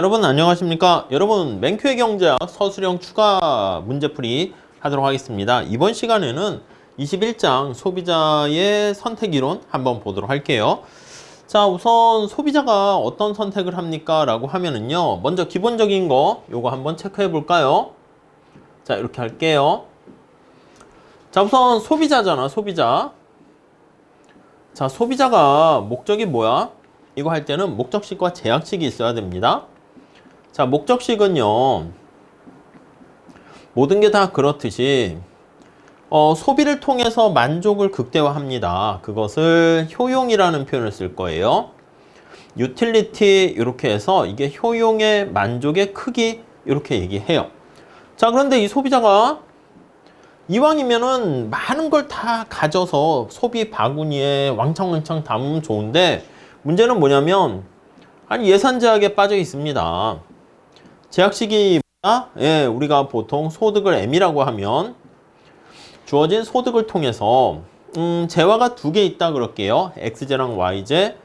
여러분 안녕하십니까? 여러분 맹큐의 경제학 서술형 추가 문제풀이 하도록 하겠습니다. 이번 시간에는 21장 소비자의 선택이론 한번 보도록 할게요. 자, 우선 소비자가 어떤 선택을 합니까? 라고 하면은요, 먼저 기본적인 거 요거 한번 체크해 볼까요? 자, 이렇게 할게요. 자, 우선 소비자잖아, 소비자. 자, 소비자가 목적이 뭐야? 이거 할 때는 목적식과 제약식이 있어야 됩니다. 자, 목적식은요, 모든 게 다 그렇듯이 소비를 통해서 만족을 극대화합니다. 그것을 효용이라는 표현을 쓸 거예요. 유틸리티 이렇게 해서 이게 효용의 만족의 크기 이렇게 얘기해요. 자, 그런데 이 소비자가 이왕이면은 많은 걸 다 가져서 소비 바구니에 왕창왕창 담으면 좋은데, 문제는 뭐냐면 예산 제약에 빠져 있습니다. 제약식이 뭐야? 예, 우리가 보통 소득을 M이라고 하면 주어진 소득을 통해서 재화가 두 개 있다 그럴게요. XJ랑 YJ.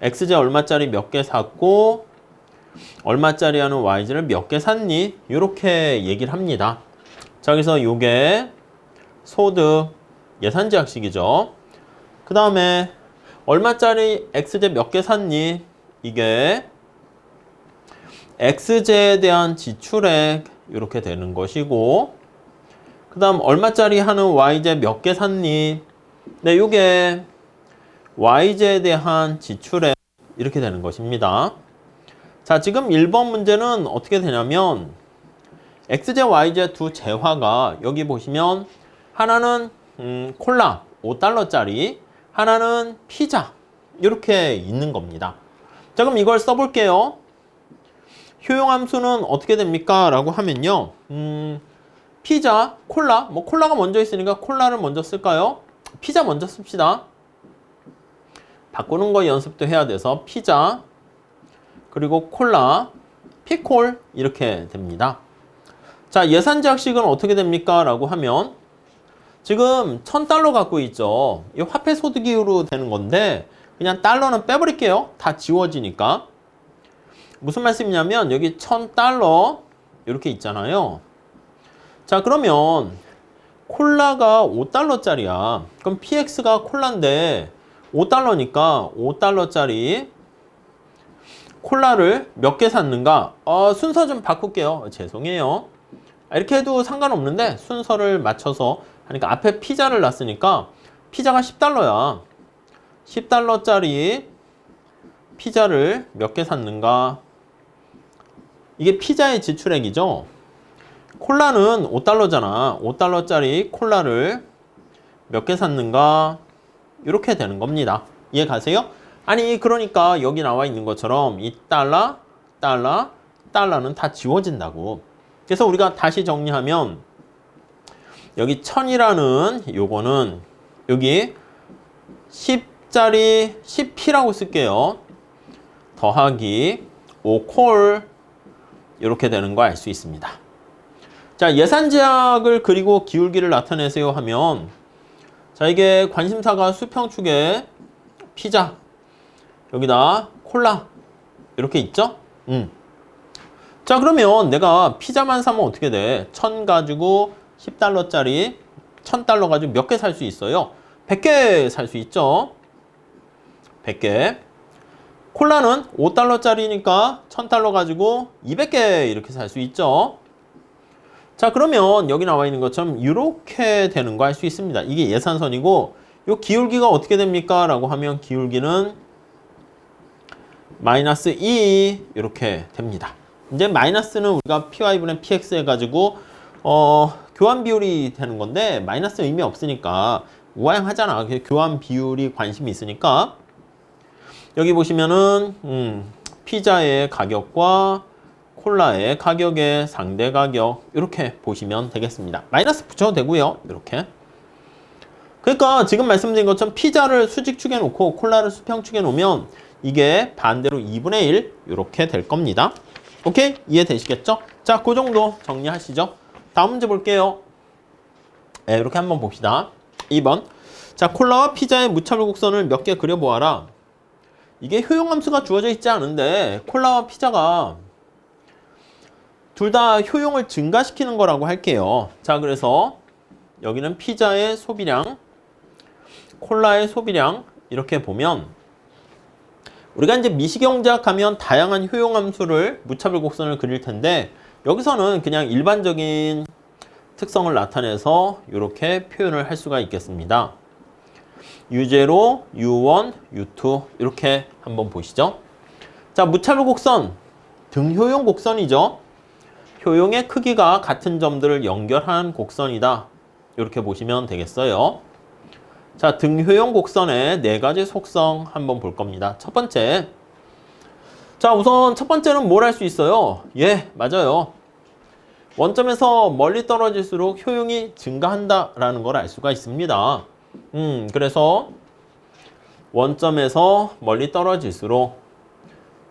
XJ 얼마짜리 몇 개 샀고 얼마짜리 하는 YJ를 몇 개 샀니? 이렇게 얘기를 합니다. 자, 그래서 요게 소득 예산 제약식이죠. 그 다음에 얼마짜리 XJ 몇 개 샀니? 이게 XJ에 대한 지출액 이렇게 되는 것이고, 그 다음 얼마짜리 하는 YJ 몇 개 샀니? 네, 요게 YJ에 대한 지출액 이렇게 되는 것입니다. 자, 지금 1번 문제는 어떻게 되냐면 XJ, YJ 두 재화가 여기 보시면 하나는 콜라 5달러짜리, 하나는 피자 이렇게 있는 겁니다. 자, 그럼 이걸 써볼게요. 효용함수는 어떻게 됩니까? 라고 하면요, 피자, 콜라, 뭐 콜라가 먼저 있으니까 콜라를 먼저 쓸까요? 피자 먼저 씁시다. 바꾸는 거 연습도 해야 돼서 피자, 그리고 콜라, 피콜 이렇게 됩니다. 자, 예산 제약식은 어떻게 됩니까? 라고 하면 지금 1000달러 갖고 있죠. 이 화폐 소득이후로 되는 건데 그냥 달러는 빼버릴게요. 다 지워지니까. 무슨 말씀이냐면 여기 1000달러 이렇게 있잖아요. 자, 그러면 콜라가 5달러짜리야. 그럼 PX가 콜라인데 5달러니까 5달러짜리 콜라를 몇 개 샀는가? 순서 좀 바꿀게요. 죄송해요. 이렇게 해도 상관없는데 순서를 맞춰서 하니까 앞에 피자를 놨으니까 피자가 10달러야. 10달러짜리 피자를 몇 개 샀는가? 이게 피자의 지출액이죠. 콜라는 5달러잖아. 5달러짜리 콜라를 몇 개 샀는가? 이렇게 되는 겁니다. 이해 가세요? 아니, 그러니까 여기 나와 있는 것처럼 이 달러, 달러, 달러는 다 지워진다고. 그래서 우리가 다시 정리하면 여기 1000이라는 요거는 여기 10짜리 10p라고 쓸게요. 더하기 5콜 이렇게 되는 거 알 수 있습니다. 자, 예산 제약을 그리고 기울기를 나타내세요 하면, 자, 이게 관심사가 수평축에 피자, 여기다 콜라 이렇게 있죠? 자, 그러면 내가 피자만 사면 어떻게 돼? 1000 가지고 10달러짜리 1000달러 가지고 몇 개 살 수 있어요? 100개 살 수 있죠? 100개. 콜라는 5달러짜리니까 1000달러 가지고 200개 이렇게 살 수 있죠. 자, 그러면 여기 나와 있는 것처럼 이렇게 되는 거 알 수 있습니다. 이게 예산선이고, 이 기울기가 어떻게 됩니까? 라고 하면 기울기는 마이너스 2 이렇게 됩니다. 이제 마이너스는 우리가 py분의 px 해가지고 교환 비율이 되는 건데 마이너스 의미 없으니까 우아양하잖아. 교환 비율이 관심이 있으니까 여기 보시면은 피자의 가격과 콜라의 가격의 상대 가격 이렇게 보시면 되겠습니다. 마이너스 붙여도 되고요. 이렇게. 그러니까 지금 말씀드린 것처럼 피자를 수직축에 놓고 콜라를 수평축에 놓으면 이게 반대로 2분의 1 이렇게 될 겁니다. 오케이? 이해되시겠죠? 자, 그 정도 정리하시죠. 다음 문제 볼게요. 네, 이렇게 한번 봅시다. 2번. 자, 콜라와 피자의 무차별 곡선을 몇 개 그려보아라. 이게 효용함수가 주어져 있지 않은데 콜라와 피자가 둘 다 효용을 증가시키는 거라고 할게요. 자, 그래서 여기는 피자의 소비량, 콜라의 소비량 이렇게 보면 우리가 이제 미시경제학 하면 다양한 효용함수를 무차별 곡선을 그릴 텐데 여기서는 그냥 일반적인 특성을 나타내서 이렇게 표현을 할 수가 있겠습니다. U0, U1, U2 이렇게 한번 보시죠. 자, 무차별 곡선, 등효용 곡선이죠. 효용의 크기가 같은 점들을 연결한 곡선이다. 이렇게 보시면 되겠어요. 자, 등효용 곡선의 네 가지 속성 한번 볼 겁니다. 첫 번째. 자, 우선 첫 번째는 뭘 할 수 있어요? 예, 맞아요. 원점에서 멀리 떨어질수록 효용이 증가한다라는 걸 알 수가 있습니다. 그래서 원점에서 멀리 떨어질수록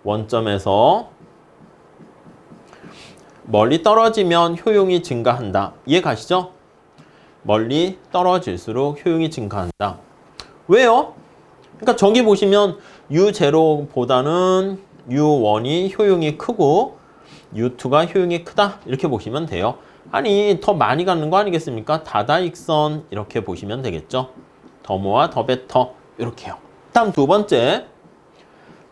원점에서 멀리 떨어지면 효용이 증가한다. 이해 가시죠? 멀리 떨어질수록 효용이 증가한다. 왜요? 그러니까 저기 보시면 U0보다는 U1이 효용이 크고 U2가 효용이 크다. 이렇게 보시면 돼요. 아니, 더 많이 갖는 거 아니겠습니까? 다다익선 이렇게 보시면 되겠죠. 더 모아 더 베터 이렇게요. 다음 두 번째.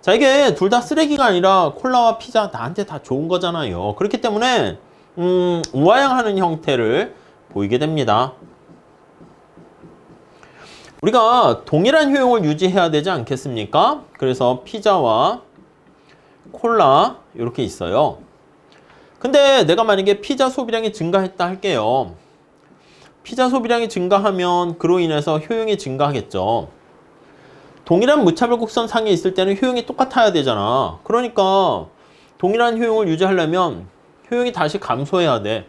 자, 이게 둘 다 쓰레기가 아니라 콜라와 피자 나한테 다 좋은 거잖아요. 그렇기 때문에 우아양하는 형태를 보이게 됩니다. 우리가 동일한 효용을 유지해야 되지 않겠습니까? 그래서 피자와 콜라 이렇게 있어요. 근데 내가 만약에 피자 소비량이 증가했다 할게요. 피자 소비량이 증가하면 그로 인해서 효용이 증가하겠죠. 동일한 무차별 곡선 상에 있을 때는 효용이 똑같아야 되잖아. 그러니까 동일한 효용을 유지하려면 효용이 다시 감소해야 돼.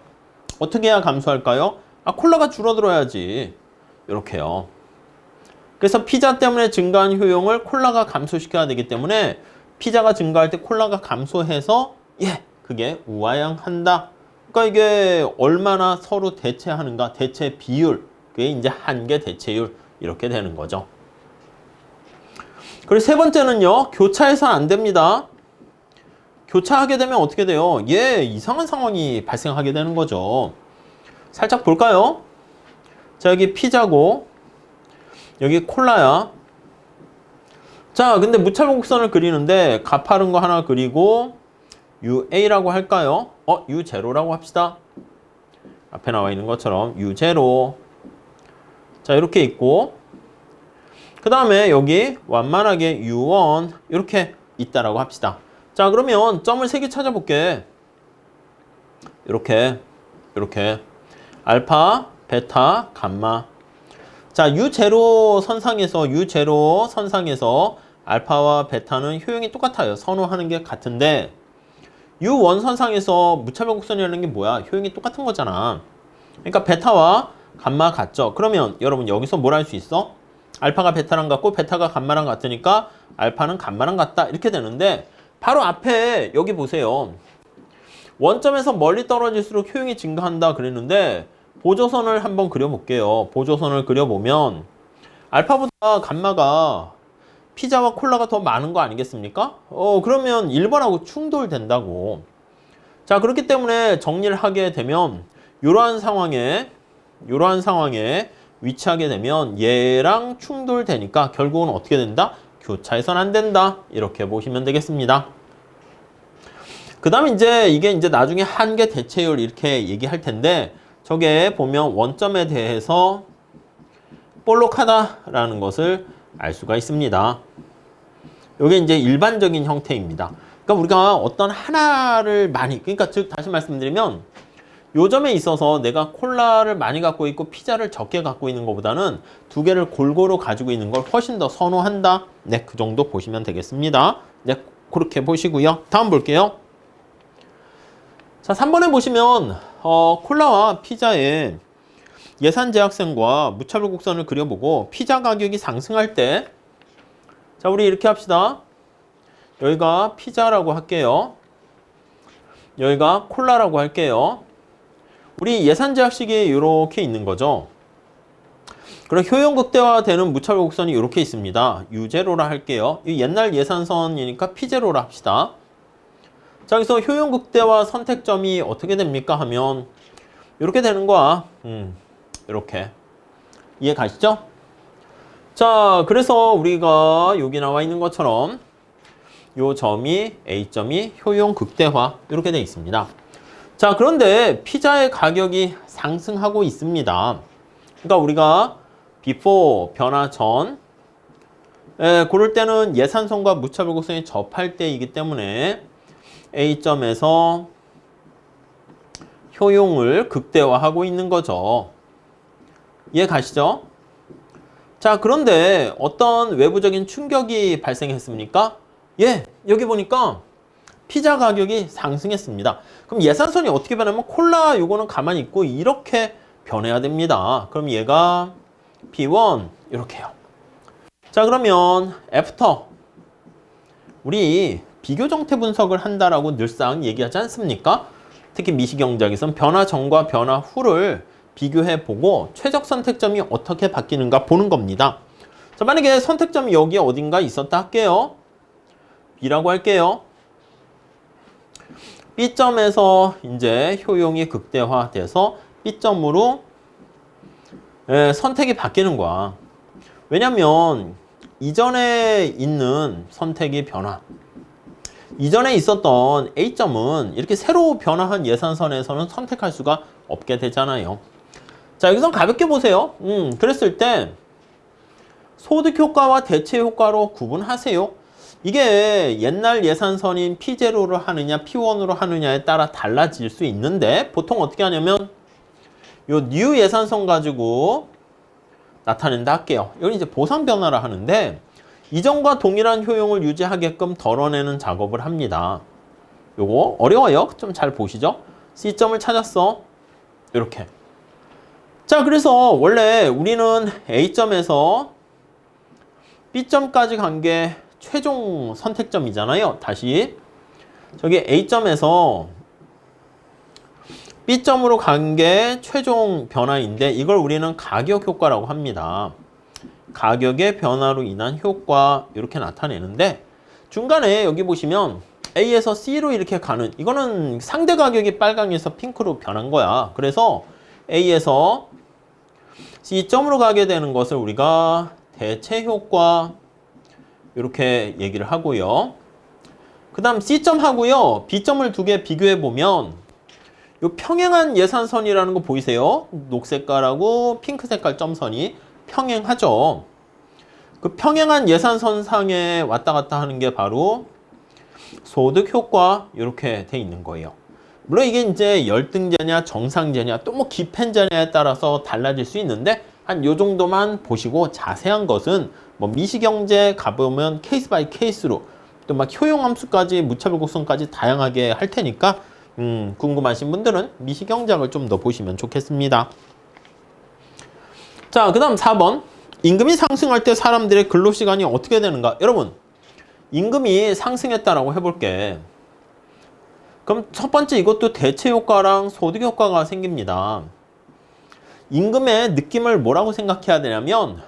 어떻게 해야 감소할까요? 콜라가 줄어들어야지. 이렇게요. 그래서 피자 때문에 증가한 효용을 콜라가 감소시켜야 되기 때문에 피자가 증가할 때 콜라가 감소해서 그게 우아양한다. 그러니까 이게 얼마나 서로 대체하는가, 대체 비율. 그게 이제 한계 대체율 이렇게 되는 거죠. 그리고 세 번째는요. 교차해서는 안 됩니다. 교차하게 되면 어떻게 돼요? 이상한 상황이 발생하게 되는 거죠. 살짝 볼까요? 자, 여기 피자고 여기 콜라야. 자, 근데 무차별 곡선을 그리는데 가파른 거 하나 그리고 UA라고 할까요? U0라고 합시다. 앞에 나와 있는 것처럼 U0. 자, 이렇게 있고 그 다음에 여기 완만하게 U1 이렇게 있다라고 합시다. 자, 그러면 점을 3개 찾아볼게. 이렇게 알파, 베타, 감마. 자, U0 선상에서 알파와 베타는 효용이 똑같아요. 선호하는 게 같은데 U1 선상에서 무차별 곡선이라는 게 뭐야? 효용이 똑같은 거잖아. 그러니까 베타와 감마 같죠? 그러면 여러분 여기서 뭘 할 수 있어? 알파가 베타랑 같고 베타가 감마랑 같으니까 알파는 감마랑 같다. 이렇게 되는데 바로 앞에 여기 보세요. 원점에서 멀리 떨어질수록 효용이 증가한다 그랬는데 보조선을 한번 그려볼게요. 보조선을 그려보면 알파보다 감마가 피자와 콜라가 더 많은 거 아니겠습니까? 그러면 1번하고 충돌된다고. 자, 그렇기 때문에 정리를 하게 되면 이러한 상황에 위치하게 되면 얘랑 충돌되니까 결국은 어떻게 된다? 교차해서는 안 된다. 이렇게 보시면 되겠습니다. 그 다음에 이게 나중에 한계 대체율 이렇게 얘기할 텐데 저게 보면 원점에 대해서 볼록하다라는 것을 알 수가 있습니다. 이게 이제 일반적인 형태입니다. 그러니까 우리가 어떤 하나를 그러니까 즉 다시 말씀드리면 요 점에 있어서 내가 콜라를 많이 갖고 있고 피자를 적게 갖고 있는 것보다는 두 개를 골고루 가지고 있는 걸 훨씬 더 선호한다. 네, 그 정도 보시면 되겠습니다. 네, 그렇게 보시고요. 다음 볼게요. 자, 3번에 보시면 콜라와 피자의 예산 제약선과 무차별 곡선을 그려보고 피자 가격이 상승할 때 자, 우리 이렇게 합시다. 여기가 피자라고 할게요. 여기가 콜라라고 할게요. 우리 예산 제약식이 이렇게 있는 거죠. 그럼 효용 극대화되는 무차별 곡선이 이렇게 있습니다. U0라 할게요. 이 옛날 예산선이니까 P0라 합시다. 자, 여기서 효용 극대화 선택점이 어떻게 됩니까 하면 이렇게 되는 거야. 이렇게. 이해 가시죠? 자, 그래서 우리가 여기 나와 있는 것처럼 요 점이 A점이 효용 극대화 이렇게 되어 있습니다. 자, 그런데 피자의 가격이 상승하고 있습니다. 그러니까 우리가 before 변화 전 고를 때는 예산선과 무차별 곡선이 접할 때이기 때문에 A점에서 효용을 극대화하고 있는 거죠. 이해 가시죠? 자, 그런데 어떤 외부적인 충격이 발생했습니까? 예, 여기 보니까 피자 가격이 상승했습니다. 그럼 예산선이 어떻게 변하면 콜라 요거는 가만히 있고 이렇게 변해야 됩니다. 그럼 얘가 P1 이렇게요. 자, 그러면 애프터 우리 비교 정태 분석을 한다라고 늘상 얘기하지 않습니까? 특히 미시경제학에서는 변화 전과 변화 후를 비교해보고 최적 선택점이 어떻게 바뀌는가 보는 겁니다. 자, 만약에 선택점이 여기 어딘가 있었다 할게요. B라고 할게요. B점에서 이제 효용이 극대화돼서 B점으로 선택이 바뀌는 거야. 왜냐면 이전에 있는 선택이 변화. 이전에 있었던 A점은 이렇게 새로 변화한 예산선에서는 선택할 수가 없게 되잖아요. 자, 여기서 가볍게 보세요. 그랬을 때 소득 효과와 대체 효과로 구분하세요. 이게 옛날 예산선인 P0로 하느냐 P1으로 하느냐에 따라 달라질 수 있는데 보통 어떻게 하냐면 요 new 예산선 가지고 나타낸다 할게요. 이건 이제 보상 변화를 하는데 이전과 동일한 효용을 유지하게끔 덜어내는 작업을 합니다. 요거 어려워요. 좀 잘 보시죠. C점을 찾았어. 이렇게. 자, 그래서 원래 우리는 A점에서 B점까지 간 게 최종 선택점이잖아요. 다시 저기 A점에서 B점으로 간 게 최종 변화인데 이걸 우리는 가격 효과라고 합니다. 가격의 변화로 인한 효과 이렇게 나타내는데 중간에 여기 보시면 A에서 C로 이렇게 가는 이거는 상대 가격이 빨강에서 핑크로 변한 거야. 그래서 A에서 C점으로 가게 되는 것을 우리가 대체 효과 이렇게 얘기를 하고요. 그 다음 C점 하고요. B점을 두 개 비교해 보면 요 평행한 예산선이라는 거 보이세요? 녹색깔하고 핑크 색깔 점선이 평행하죠. 그 평행한 예산선상에 왔다 갔다 하는 게 바로 소득 효과 이렇게 돼 있는 거예요. 물론 이게 이제 열등제냐 정상제냐 또 뭐 기펜제냐에 따라서 달라질 수 있는데 한 요 정도만 보시고 자세한 것은 뭐 미시경제 가보면 케이스 바이 케이스로 또 막 효용함수까지 무차별 곡선까지 다양하게 할 테니까 궁금하신 분들은 미시경제학을 좀 더 보시면 좋겠습니다. 자, 그 다음 4번 임금이 상승할 때 사람들의 근로시간이 어떻게 되는가? 여러분 임금이 상승했다라고 해볼게. 그럼 첫 번째 이것도 대체 효과랑 소득 효과가 생깁니다. 임금의 느낌을 뭐라고 생각해야 되냐면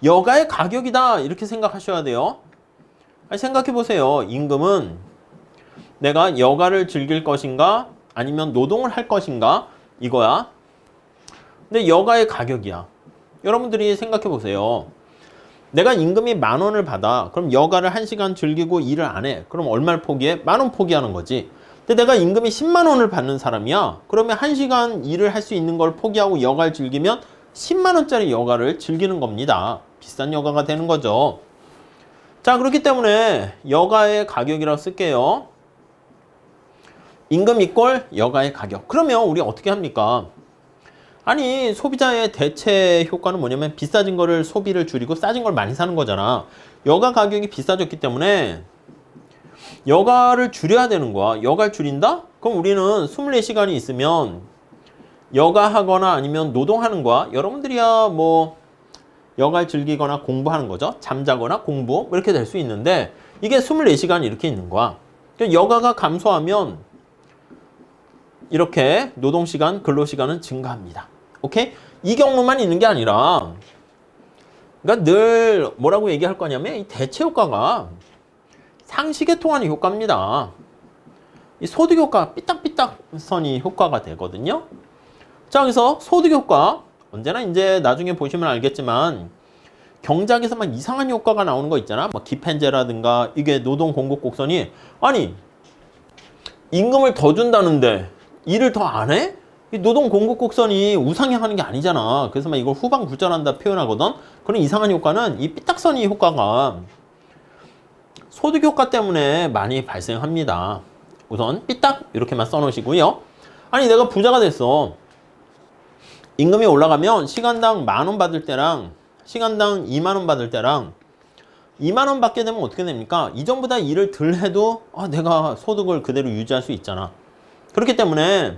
여가의 가격이다 이렇게 생각하셔야 돼요. 생각해 보세요. 임금은 내가 여가를 즐길 것인가 아니면 노동을 할 것인가 이거야. 근데 여가의 가격이야. 여러분들이 생각해 보세요. 내가 임금이 10,000원을 받아. 그럼 여가를 1시간 즐기고 일을 안 해. 그럼 얼마를 포기해? 10,000원 포기하는 거지. 근데 내가 임금이 10만 원을 받는 사람이야. 그러면 1시간 일을 할 수 있는 걸 포기하고 여가를 즐기면 10만 원짜리 여가를 즐기는 겁니다. 비싼 여가가 되는 거죠. 자, 그렇기 때문에 여가의 가격이라고 쓸게요. 임금 이꼴 여가의 가격. 그러면 우리 어떻게 합니까? 아니, 소비자의 대체 효과는 뭐냐면 비싸진 거를 소비를 줄이고 싸진 걸 많이 사는 거잖아. 여가 가격이 비싸졌기 때문에 여가를 줄여야 되는 거야. 여가를 줄인다? 그럼 우리는 24시간이 있으면 여가 하거나 아니면 노동하는 거야. 여러분들이야 뭐 여가를 즐기거나 공부하는 거죠. 잠자거나 공부 이렇게 될 수 있는데 이게 24시간이 이렇게 있는 거야. 여가가 감소하면 이렇게 노동시간, 근로시간은 증가합니다. 오케이? 이 경로만 있는 게 아니라 그러니까 늘 뭐라고 얘기할 거냐면 이 대체 효과가 상식에 통하는 효과입니다. 이 소득 효과 삐딱삐딱선이 효과가 되거든요. 자, 그래서 소득 효과 언제나 이제 나중에 보시면 알겠지만 경작에서 막 이상한 효과가 나오는 거 있잖아. 뭐 기펜제라든가 이게 노동 공급 곡선이 아니 임금을 더 준다는데 일을 더 안 해? 이 노동 공급 곡선이 우상향하는 게 아니잖아. 그래서 막 이걸 후방 굴절한다 표현하거든. 그런 이상한 효과는 이 삐딱선이 효과가 소득 효과 때문에 많이 발생합니다. 우선 삐딱 이렇게만 써놓으시고요. 아니 내가 부자가 됐어. 임금이 올라가면 시간당 10,000원 받을 때랑 시간당 20,000원 받을 때랑 20,000원 받게 되면 어떻게 됩니까? 이전보다 일을 덜 해도 내가 소득을 그대로 유지할 수 있잖아. 그렇기 때문에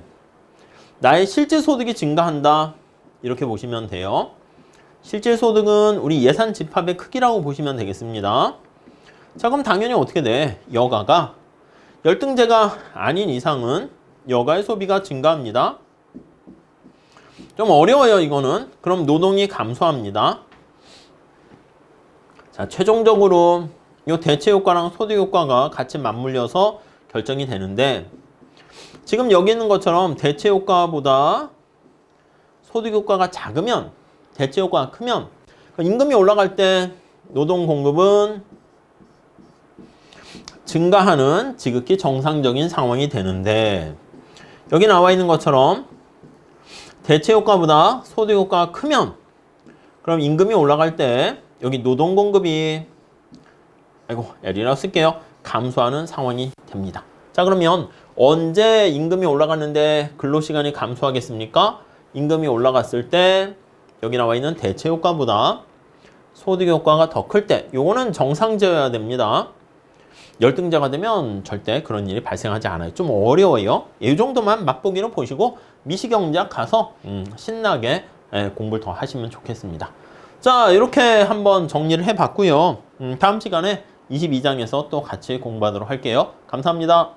나의 실제 소득이 증가한다. 이렇게 보시면 돼요. 실제 소득은 우리 예산 집합의 크기라고 보시면 되겠습니다. 자, 그럼 당연히 어떻게 돼? 여가가 열등제가 아닌 이상은 여가의 소비가 증가합니다. 좀 어려워요, 이거는. 그럼 노동이 감소합니다. 자, 최종적으로 이 대체 효과랑 소득 효과가 같이 맞물려서 결정이 되는데 지금 여기 있는 것처럼 대체 효과보다 소득 효과가 작으면 대체 효과가 크면 임금이 올라갈 때 노동 공급은 증가하는 지극히 정상적인 상황이 되는데 여기 나와 있는 것처럼 대체 효과보다 소득 효과가 크면 그럼 임금이 올라갈 때 여기 노동 공급이 L이라고 쓸게요. 감소하는 상황이 됩니다. 자, 그러면 언제 임금이 올라갔는데 근로시간이 감소하겠습니까? 임금이 올라갔을 때 여기 나와 있는 대체 효과보다 소득 효과가 더 클 때 요거는 정상제여야 됩니다. 열등제가 되면 절대 그런 일이 발생하지 않아요. 좀 어려워요. 이 정도만 맛보기로 보시고 미시경제학 가서 신나게 공부를 더 하시면 좋겠습니다. 자, 이렇게 한번 정리를 해봤고요. 다음 시간에 22장에서 또 같이 공부하도록 할게요. 감사합니다.